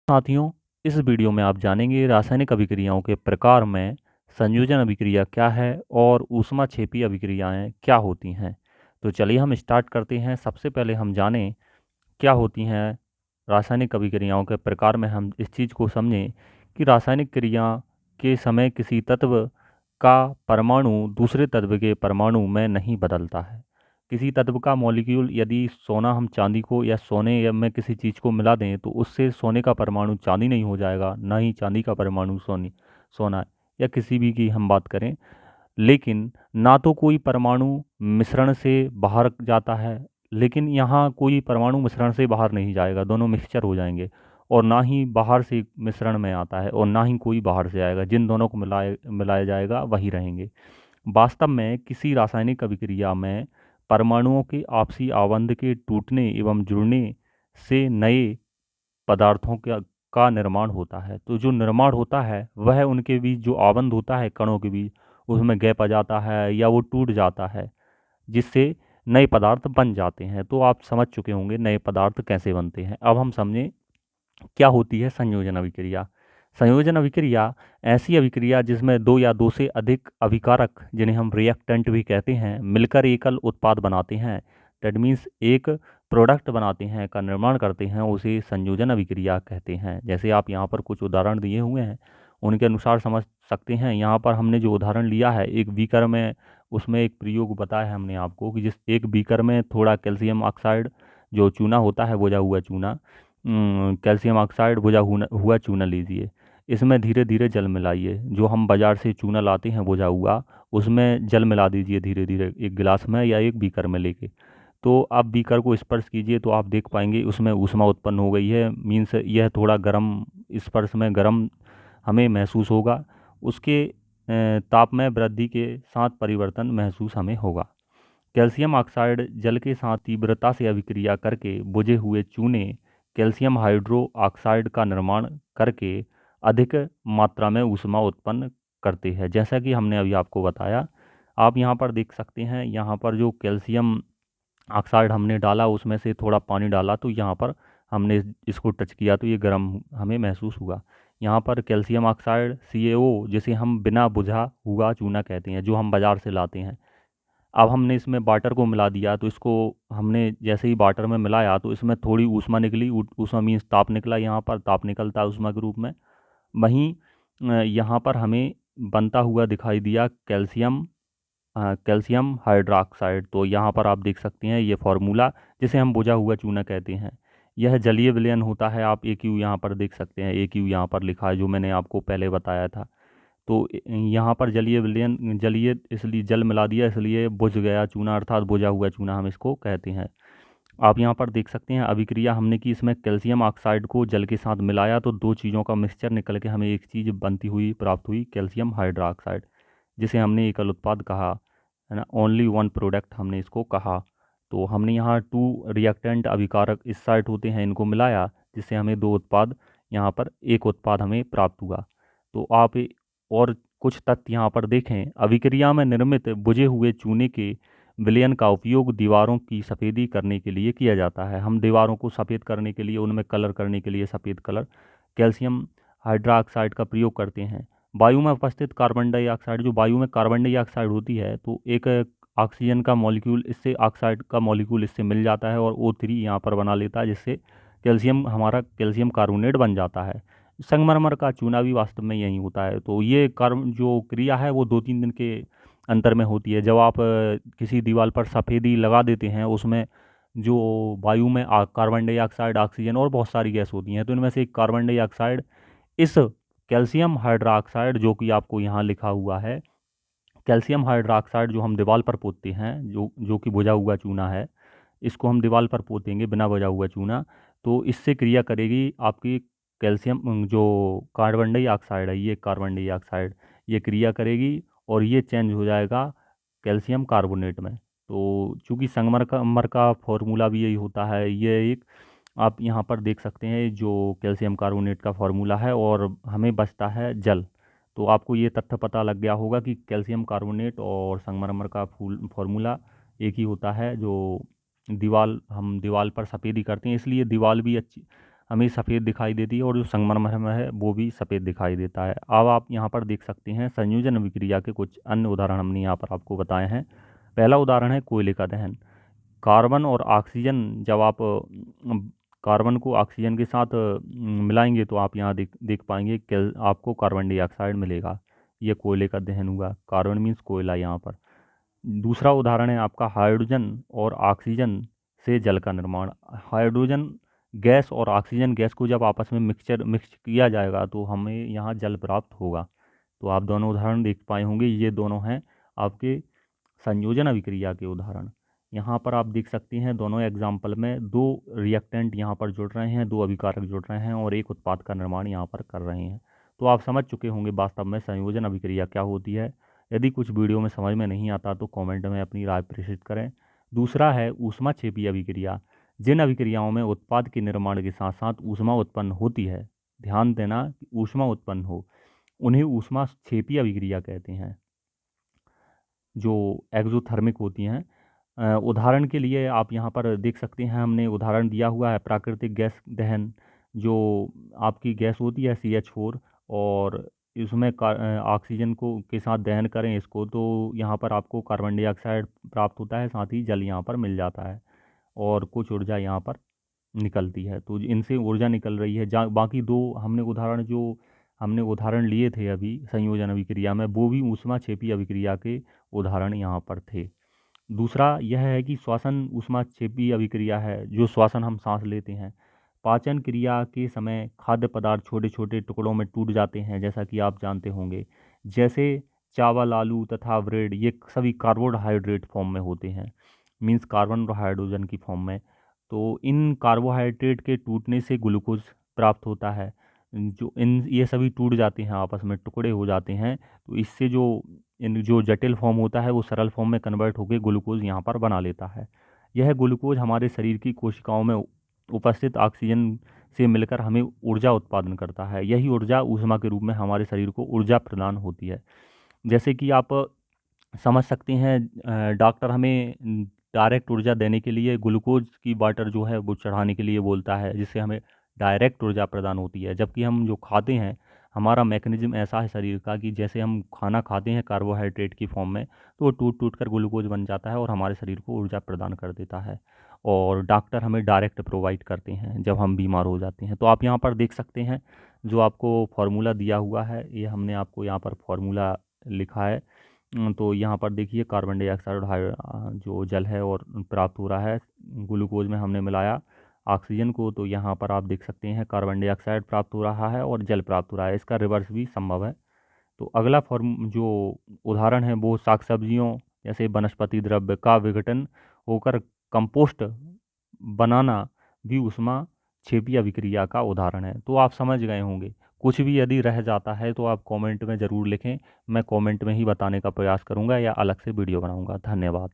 साथियों, इस वीडियो में आप जानेंगे रासायनिक अभिक्रियाओं के प्रकार में संयोजन अभिक्रिया क्या है और ऊष्माक्षेपी अभिक्रियाएं क्या होती हैं। तो चलिए हम स्टार्ट करते हैं। सबसे पहले हम जानें क्या होती हैं रासायनिक अभिक्रियाओं के प्रकार में। हम इस चीज़ को समझें कि रासायनिक क्रिया के समय किसी तत्व का परमाणु दूसरे तत्व के परमाणु में नहीं बदलता है। किसी तत्व का मॉलिक्यूल, यदि सोना हम चांदी को या सोने या में किसी चीज़ को मिला दें तो उससे सोने का परमाणु चांदी नहीं हो जाएगा, ना ही चांदी का परमाणु सोना, या किसी भी की हम बात करें। लेकिन ना तो कोई परमाणु मिश्रण से बाहर जाता है, लेकिन यहाँ कोई परमाणु मिश्रण से बाहर नहीं जाएगा, दोनों मिक्सचर हो जाएंगे। और ना ही बाहर से मिश्रण में आता है और ना ही कोई बाहर से आएगा। जिन दोनों को मिलाया जाएगा वही रहेंगे। वास्तव में किसी रासायनिक अभिक्रिया में परमाणुओं के आपसी आबंध के टूटने एवं जुड़ने से नए पदार्थों का निर्माण होता है। तो जो निर्माण होता है वह उनके बीच जो आबंध होता है कणों के बीच, उसमें गैप आ जाता है या वो टूट जाता है, जिससे नए पदार्थ बन जाते हैं। तो आप समझ चुके होंगे नए पदार्थ कैसे बनते हैं। अब हम समझें क्या होती है संयोजन अभिक्रिया। संयोजन अभिक्रिया ऐसी अभिक्रिया जिसमें दो या दो से अधिक अभिकारक, जिन्हें हम रिएक्टेंट भी कहते हैं, मिलकर एकल उत्पाद बनाते हैं। दैट मीन्स एक प्रोडक्ट बनाते हैं, का निर्माण करते हैं, उसे संयोजन अभिक्रिया कहते हैं। जैसे आप यहाँ पर कुछ उदाहरण दिए हुए हैं, उनके अनुसार समझ सकते हैं। यहाँ पर हमने जो उदाहरण लिया है एक बीकर में, उसमें एक प्रयोग बताया है हमने आपको कि जिस एक बीकर में थोड़ा कैल्शियम ऑक्साइड जो चूना होता है, बुझा हुआ चूना, कैल्शियम ऑक्साइड बुझा हुआ चूना लीजिए। इसमें धीरे धीरे जल मिलाइए। जो हम बाज़ार से चूना लाते हैं बुझा हुआ, उसमें जल मिला दीजिए धीरे धीरे, एक गिलास में या एक बीकर में लेके। तो आप बीकर को स्पर्श कीजिए तो आप देख पाएंगे उसमें ऊष्मा उत्पन्न हो गई है। मीन्स यह थोड़ा गर्म, स्पर्श में गर्म हमें महसूस होगा। उसके ताप में वृद्धि के साथ परिवर्तन महसूस हमें होगा। कैल्शियम ऑक्साइड जल के साथ तीव्रता से अभिक्रिया करके बुझे हुए चूने कैल्शियम हाइड्रो ऑक्साइड का निर्माण करके अधिक मात्रा में ऊष्मा उत्पन्न करते हैं, जैसा कि हमने अभी आपको बताया। आप यहाँ पर देख सकते हैं, यहाँ पर जो कैल्शियम ऑक्साइड हमने डाला उसमें से थोड़ा पानी डाला, तो यहाँ पर हमने इसको टच किया तो ये गर्म हमें महसूस हुआ। यहाँ पर कैल्शियम ऑक्साइड CaO, जिसे हम बिना बुझा हुआ चूना कहते हैं, जो हम बाज़ार से लाते हैं। अब हमने इसमें वाटर को मिला दिया, तो इसको हमने जैसे ही वाटर में मिलाया तो इसमें थोड़ी ऊष्मा निकली। ऊष्मा मीन्स ताप निकला, यहाँ पर ताप निकलता है ऊष्मा के रूप में। वहीं यहाँ पर हमें बनता हुआ दिखाई दिया कैल्शियम हाइड्रोक्साइड। तो यहाँ पर आप देख सकते हैं ये फार्मूला, जिसे हम बुझा हुआ चूना कहते हैं। यह जलीय विलयन होता है। आप AQ यहाँ पर देख सकते हैं, AQ यहाँ पर लिखा है, जो मैंने आपको पहले बताया था। तो यहाँ पर जलीय विलयन, जलीय इसलिए जल मिला दिया इसलिए बुझ गया चूना, अर्थात बुझा हुआ चूना हम इसको कहते हैं। आप यहाँ पर देख सकते हैं अभिक्रिया हमने की, इसमें कैल्शियम ऑक्साइड को जल के साथ मिलाया तो दो चीज़ों का मिक्सचर निकल के हमें एक चीज़ बनती हुई प्राप्त हुई, कैल्शियम हाइड्रोक्साइड, जिसे हमने एकल उत्पाद कहा, है ना। ओनली वन प्रोडक्ट हमने इसको कहा। तो हमने यहाँ टू रिएक्टेंट अभिकारक इस साइड होते हैं, इनको मिलाया, जिससे हमें दो उत्पाद, यहाँ पर एक उत्पाद हमें प्राप्त हुआ। तो आप और कुछ तथ्य यहाँ पर देखें। अभिक्रिया में निर्मित बुझे हुए चूने के विलयन का उपयोग दीवारों की सफ़ेदी करने के लिए किया जाता है। हम दीवारों को सफ़ेद करने के लिए, उनमें कलर करने के लिए सफ़ेद कलर कैल्शियम हाइड्रोक्साइड का प्रयोग करते हैं। वायु में उपस्थित कार्बन डाइऑक्साइड, जो वायु में कार्बन डाइऑक्साइड होती है, तो एक ऑक्सीजन का मॉलिक्यूल इससे, ऑक्साइड का मॉलिक्यूल इससे मिल जाता है और O3 यहाँ पर बना लेता है, जिससे कैल्शियम, हमारा कैल्शियम कार्बोनेट बन जाता है। संगमरमर का चूना भी वास्तव में यही होता है। तो ये कार्बन जो क्रिया है वो 2-3 दिन के अंतर में होती है। जब आप किसी दीवार पर सफ़ेदी लगा देते हैं, उसमें जो वायु में कार्बन डाइऑक्साइड, ऑक्सीजन और बहुत सारी गैस होती हैं, तो इनमें से एक कार्बन डाइऑक्साइड इस कैल्शियम हाइड्रोक्साइड, जो कि आपको यहाँ लिखा हुआ है, कैल्शियम हाइड्रोक्साइड जो हम दीवार पर पोतते हैं, जो कि बुझा हुआ चूना है, इसको हम दीवार पर पोतेंगे बिना बुझा हुआ चूना, तो इससे क्रिया करेगी आपकी कैल्शियम, जो कार्बन डाइऑक्साइड है, ये कार्बन डाइऑक्साइड ये क्रिया करेगी और ये चेंज हो जाएगा कैल्शियम कार्बोनेट में। तो चूंकि संगमरमर का फॉर्मूला भी यही होता है, ये एक आप यहाँ पर देख सकते हैं जो कैल्शियम कार्बोनेट का फॉर्मूला है, और हमें बचता है जल। तो आपको ये तथ्य पता लग गया होगा कि कैल्शियम कार्बोनेट और संगमरमर का फॉर्मूला एक ही होता है। जो हम दीवार पर सफ़ेदी करते हैं, इसलिए दीवार भी अच्छी, हमें सफ़ेद दिखाई देती है और जो संगमरमर में है वो भी सफ़ेद दिखाई देता है। अब आप यहाँ पर देख सकते हैं संयोजन अभिक्रिया के कुछ अन्य उदाहरण हमने यहाँ पर आपको बताए हैं। पहला उदाहरण है कोयले का दहन। कार्बन और ऑक्सीजन जब आप कार्बन को ऑक्सीजन के साथ मिलाएंगे तो आप यहाँ देख पाएंगे कि आपको कार्बन डाइऑक्साइड मिलेगा। ये कोयले का दहन हुआ, कार्बन मीन्स कोयला यहाँ पर। दूसरा उदाहरण है आपका हाइड्रोजन और ऑक्सीजन से जल का निर्माण। हाइड्रोजन गैस और ऑक्सीजन गैस को जब आपस में मिक्स किया जाएगा तो हमें यहाँ जल प्राप्त होगा। तो आप दोनों उदाहरण देख पाए होंगे, ये दोनों हैं आपके संयोजन अभिक्रिया के उदाहरण। यहाँ पर आप देख सकते हैं दोनों एग्जाम्पल में दो रिएक्टेंट यहाँ पर जुड़ रहे हैं, दो अभिकारक जुड़ रहे हैं और एक उत्पाद का निर्माण यहाँ पर कर रहे हैं। तो आप समझ चुके होंगे वास्तव में संयोजन अभिक्रिया क्या होती है। यदि कुछ वीडियो में समझ में नहीं आता तो कमेंट में अपनी राय प्रेषित करें। दूसरा है ऊष्माक्षेपी अभिक्रिया। जिन अभिक्रियाओं में उत्पाद के निर्माण के साथ साथ ऊष्मा उत्पन्न होती है, ध्यान देना कि ऊष्मा उत्पन्न हो, उन्हें ऊष्माक्षेपी अभिक्रिया कहते हैं, जो एक्सोथर्मिक होती हैं। उदाहरण के लिए आप यहाँ पर देख सकते हैं, हमने उदाहरण दिया हुआ है प्राकृतिक गैस दहन। जो आपकी गैस होती है CH4 और इसमें ऑक्सीजन को के साथ दहन करें इसको, तो यहाँ पर आपको कार्बन डाइऑक्साइड प्राप्त होता है, साथ ही जल यहाँ पर मिल जाता है और कुछ ऊर्जा यहाँ पर निकलती है। तो इनसे ऊर्जा निकल रही है। बाकी दो हमने उदाहरण लिए थे अभी संयोजन अभिक्रिया में, वो भी ऊष्माक्षेपी अभिक्रिया के उदाहरण यहाँ पर थे। दूसरा यह है कि श्वसन ऊष्माक्षेपी अभिक्रिया है, जो श्वसन हम सांस लेते हैं। पाचन क्रिया के समय खाद्य पदार्थ छोटे छोटे टुकड़ों में टूट जाते हैं, जैसा कि आप जानते होंगे। जैसे चावल, आलू तथा ब्रेड, ये सभी कार्बोहाइड्रेट फॉर्म में होते हैं, मीन्स कार्बन और हाइड्रोजन की फॉर्म में। तो इन कार्बोहाइड्रेट के टूटने से ग्लूकोज प्राप्त होता है। जो ये सभी टूट जाते हैं, आपस में टुकड़े हो जाते हैं, तो इससे जो जटिल फॉर्म होता है वो सरल फॉर्म में कन्वर्ट होकर ग्लूकोज यहाँ पर बना लेता है। यह ग्लूकोज हमारे शरीर की कोशिकाओं में उपस्थित ऑक्सीजन से मिलकर हमें ऊर्जा उत्पादन करता है। यही ऊर्जा ऊष्मा के रूप में हमारे शरीर को ऊर्जा प्रदान होती है। जैसे कि आप समझ सकते हैं, डॉक्टर हमें डायरेक्ट ऊर्जा देने के लिए ग्लूकोज की वाटर जो है वो चढ़ाने के लिए बोलता है, जिससे हमें डायरेक्ट ऊर्जा प्रदान होती है। जबकि हम जो खाते हैं, हमारा मैकेनिज्म ऐसा है शरीर का कि जैसे हम खाना खाते हैं कार्बोहाइड्रेट की फॉर्म में, तो वो टूट टूट कर ग्लूकोज बन जाता है और हमारे शरीर को ऊर्जा प्रदान कर देता है। और डॉक्टर हमें डायरेक्ट प्रोवाइड करते हैं जब हम बीमार हो जाते हैं। तो आप यहाँ पर देख सकते हैं जो आपको फार्मूला दिया हुआ है, ये हमने आपको यहाँ पर फार्मूला लिखा है। तो यहाँ पर देखिए कार्बन डाइऑक्साइड जो जल है और प्राप्त हो रहा है, ग्लूकोज में हमने मिलाया ऑक्सीजन को, तो यहाँ पर आप देख सकते हैं कार्बन डाइऑक्साइड प्राप्त हो रहा है और जल प्राप्त हो रहा है। इसका रिवर्स भी संभव है। तो अगला फॉर्म जो उदाहरण है वो साग सब्जियों जैसे वनस्पति द्रव्य का विघटन होकर कंपोस्ट बनाना भी ऊष्मा क्षेपी अभिक्रिया का उदाहरण है। तो आप समझ गए होंगे। कुछ भी यदि रह जाता है तो आप कमेंट में ज़रूर लिखें, मैं कमेंट में ही बताने का प्रयास करूंगा या अलग से वीडियो बनाऊंगा। धन्यवाद।